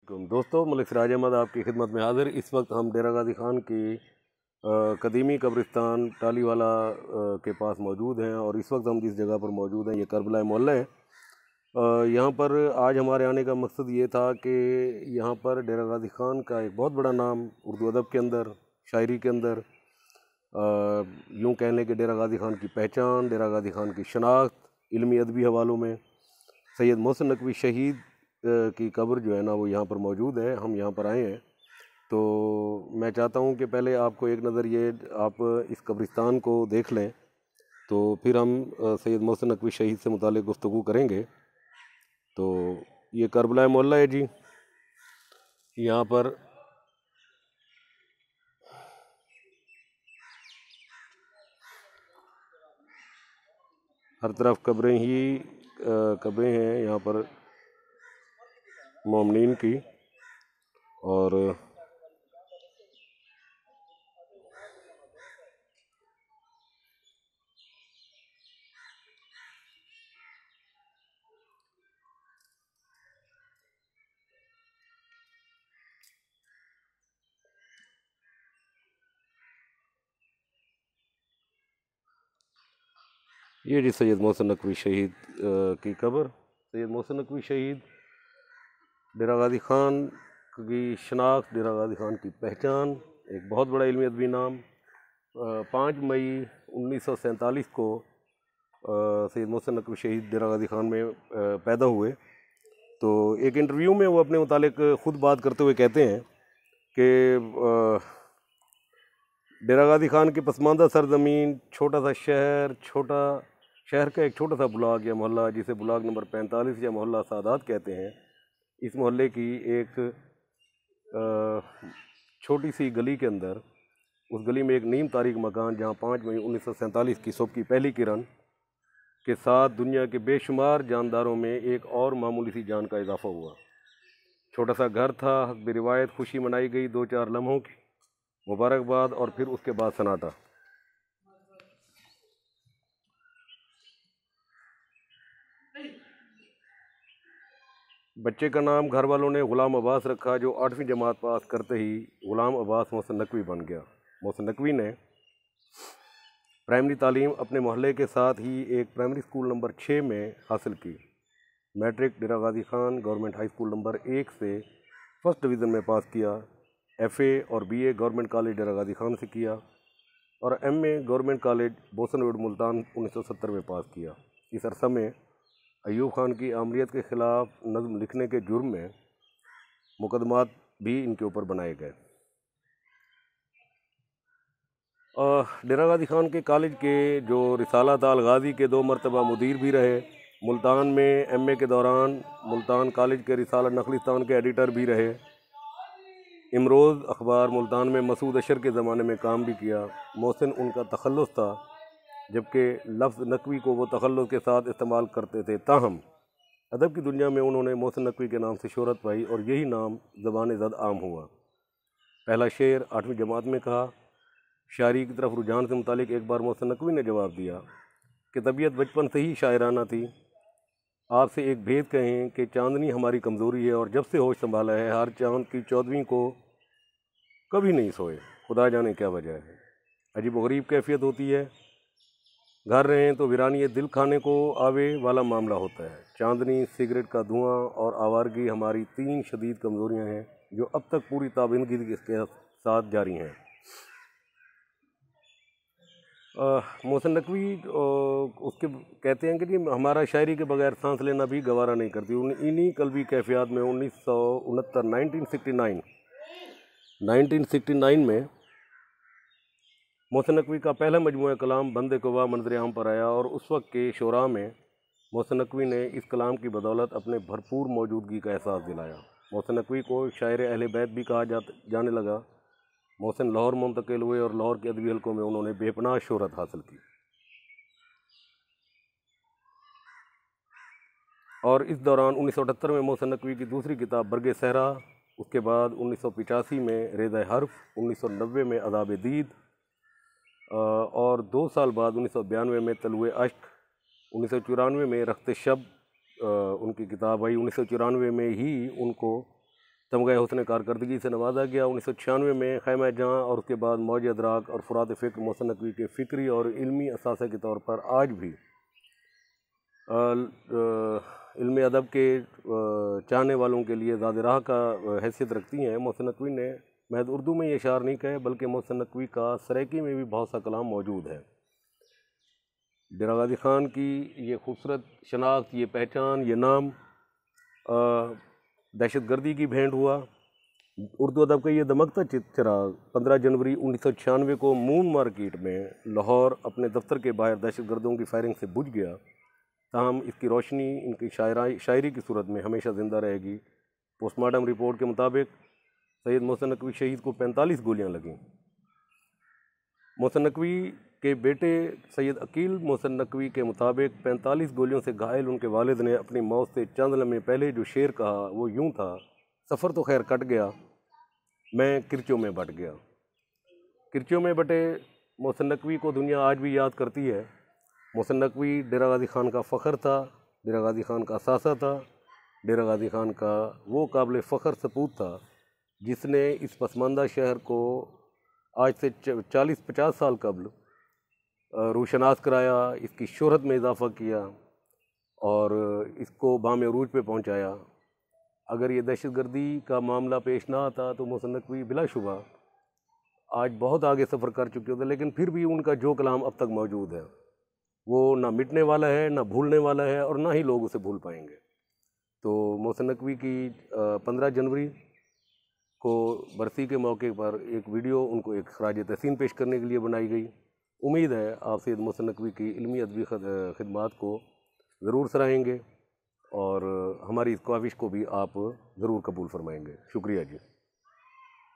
दोस्तों, मलिक सिराज अहमद आपकी खिदमत में हाज़िर। इस वक्त हम डेरा गाजी ख़ान की कदीमी कब्रिस्तान टालीवाला के पास मौजूद हैं और इस वक्त हम जिस जगह पर मौजूद हैं ये करबला मोहल्ला है। यहाँ पर आज हमारे आने का मकसद ये था कि यहाँ पर डेरा गाजी ख़ान का एक बहुत बड़ा नाम उर्दू अदब के अंदर, शायरी के अंदर, यूँ कह लें कि डेरा गाजी ख़ान की पहचान, डेरा गाजी ख़ान की शनाख्त, इल्मी अदबी हवालों में सैयद मोहसिन नकवी शहीद की कब्र जो है ना वो यहाँ पर मौजूद है। हम यहाँ पर आए हैं तो मैं चाहता हूँ कि पहले आपको एक नज़र ये आप इस कब्रिस्तान को देख लें, तो फिर हम सैयद मोहसिन नकवी शहीद से मुताल्लिक़ गुफ्तगू करेंगे। तो ये करबला मोहल्ला है जी। यहाँ पर हर तरफ कब्रें ही कब्रें हैं यहाँ पर मोमिनीन की। और ये जी सैयद मोहसिन नकवी शहीद की कब्र। सैयद मोहसिन नकवी शहीद डेरा गाजी ख़ान की शनाख्त, डेरा गाजी ख़ान की पहचान, एक बहुत बड़ा इल्मी अदबी नाम। 5 मई 1947 को सैयद मोहसिन नकवी शहीद डेरा गाजी ख़ान में पैदा हुए। तो एक इंटरव्यू में वो अपने मुतालिक ख़ुद बात करते हुए कहते हैं कि डेरा गाजी ख़ान की पसमानदा सरज़मीन, छोटा सा शहर का एक छोटा सा ब्लॉक या मोहल्ला, जिसे ब्लॉक नंबर 45 या मोहल्ला सादात कहते हैं, इस मोहल्ले की एक छोटी सी गली के अंदर, उस गली में एक नीम तारीख मकान जहां 5 मई 1947 की सुबह की पहली किरण के साथ दुनिया के बेशुमार जानदारों में एक और मामूली सी जान का इजाफा हुआ। छोटा सा घर था, हस्ब रिवायत खुशी मनाई गई 2-4 लम्हों की, मुबारकबाद और फिर उसके बाद सन्नाटा। बच्चे का नाम घर वालों ने ग़ुलाम अब्बास रखा, जो 8वीं जमात पास करते ही ग़ुलाम अब्बास मोहसिन नकवी बन गया। मोहसिन नकवी ने प्राइमरी तालीम अपने मोहल्ले के साथ ही एक प्राइमरी स्कूल नंबर 6 में हासिल की। Matric Dera Ghazi Khan government high school number 1 से फर्स्ट डिवीज़न में पास किया। FA और BA गवर्नमेंट कॉलेज डेरा गाजी ख़ान से किया और MA government college boson road Multan 1970 में पास किया। इस अरसा में अयूब ख़ान की आमरीत के ख़िलाफ़ नज़्म लिखने के जुर्म में मुकदमात भी इनके ऊपर बनाए गए। डेरा गाजी ख़ान के कॉलेज के जो रिसाला था गाजी के 2 मरतबा मुदीर भी रहे। मुल्तान में MA के दौरान मुल्तान कॉलेज के रिसाला नखलिस्तान के एडिटर भी रहे। इमरोज़ अखबार मुल्तान में मसूद अशर के ज़माने में काम भी किया। मोहसिन उनका तखल्लुस था, जबकि लफ्ज़ नकवी को वो तखल्लुस के साथ इस्तेमाल करते थे। ताहम अदब की दुनिया में उन्होंने मोहसिन नकवी के नाम से शोहरत पाई और यही नाम ज़बान ज़द आम हुआ। पहला शेर 8वीं जमात में कहा। शायरी की तरफ रुझान से मुतालिक एक बार मोहसिन नकवी ने जवाब दिया कि तबीयत बचपन से ही शायराना थी। आपसे एक भेद कहें कि चांदनी हमारी कमज़ोरी है और जब से होश संभाला है हर चांद की 14वीं को कभी नहीं सोए, खुदा जाने क्या वजह है। अजीब व गरीब कैफियत होती है, घर रहें तो वीरानी दिल खाने को आवे वाला मामला होता है। चांदनी, सिगरेट का धुआं और आवारगी हमारी 3 शदीद कमज़ोरियाँ हैं जो अब तक पूरी ताबिंदगी के साथ जारी हैं। मोहसिन नकवी उसके कहते हैं कि जी हमारा शायरी के बगैर सांस लेना भी गवारा नहीं करती। इन्हीं कल्बी कैफियत में 1969 में मोहसिन नकवी का पहला मजमूआ कलाम बंदे कवा मंजर आम पर आया और उस वक्त के शोरा में मोहसिन नकवी ने इस कलाम की बदौलत अपने भरपूर मौजूदगी का एहसास दिलाया। मोहसिन नकवी को शायर अहले बैत भी कहा जाने लगा। मोहसिन लाहौर मुंतकिल हुए और लाहौर के अदबी हलकों में उन्होंने बेपनाह शोहरत हासिल की। और इस दौरान 1978 में मोहसिन नकवी की दूसरी किताब बरगे सहरा, उसके बाद 1985 में रेज़ा हर्फ, 1990 में अज़ाब दीद और 2 साल बाद 1992 में तलुए अश्क, 1994 में रख्त शब उनकी किताब आई। 1994 में ही उनको तमगा हुस्न कारकर्दगी से नवाजा गया। 1996 में खैमा जहाँ और उसके बाद मौज अदराक और फुरात फ़िक्र मोहसिन नकवी के फ़िक्री और इल्मी असासा के तौर पर आज भी इल्म अदब के चाहने वालों के लिए ज़ाद राह का हैसियत रखती हैं। मोहसिन नकवी ने महज उर्दू में ये अशार नहीं कहे, बल्कि मोहसिन नकवी का सराइकी में भी बहुत सा कलाम मौजूद है। डेरा गाज़ी ख़ान की ये खूबसूरत शनाख्त, ये पहचान, ये नाम दहशत गर्दी की भेंट हुआ। उर्दू अदब का ये दमकता चिराग 15 जनवरी 1996 को मून मार्केट में लाहौर अपने दफ्तर के बाहर दहशत गर्दों की फायरिंग से बुझ गया। ताहम इसकी रोशनी इनकी शायरी की सूरत में हमेशा ज़िंदा रहेगी। पोस्टमार्टम रिपोर्ट के मुताबिक सैयद मोहसिन नकवी शहीद को 45 गोलियां लगीं। मोहसिन नकवी के बेटे सैयद अकील मोहसिन नकवी के मुताबिक 45 गोलियों से घायल उनके वालिद ने अपनी मौत से चंद लम्हे पहले जो शेर कहा वो यूं था, सफ़र तो खैर कट गया, मैं किरचों में बट गया। किरचों में बटे मोहसिन नकवी को दुनिया आज भी याद करती है। मोहसिन नकवी डेरा गाज़ी ख़ान का फ़ख्र था, डेरा गाज़ी ख़ान का असासा था, डेरा गाज़ी ख़ान का वो काबिल फ़ख्र सपूत था जिसने इस पसमानदा शहर को आज से 40-50 साल कबल रोशनास कराया, इसकी शोहरत में इजाफ़ा किया और इसको बाम अरूज पे पहुंचाया। अगर ये दहशत गर्दी का मामला पेश ना आता तो मोहसिन नकवी बिलाशुबा आज बहुत आगे सफ़र कर चुके होते, लेकिन फिर भी उनका जो कलाम अब तक मौजूद है वो ना मिटने वाला है, ना भूलने वाला है और ना ही लोग उसे भूल पाएंगे। तो मोहसिन नकवी की 15 जनवरी को बरसी के मौके पर एक वीडियो उनको एक खराज तहसीन पेश करने के लिए बनाई गई। उम्मीद है आप सैयद मोहसिन नकवी की इल्मी अदबी खिदमात को ज़रूर सराहेंगे और हमारी इस ख्वाहिश को भी आप ज़रूर कबूल फरमाएंगे। शुक्रिया जी।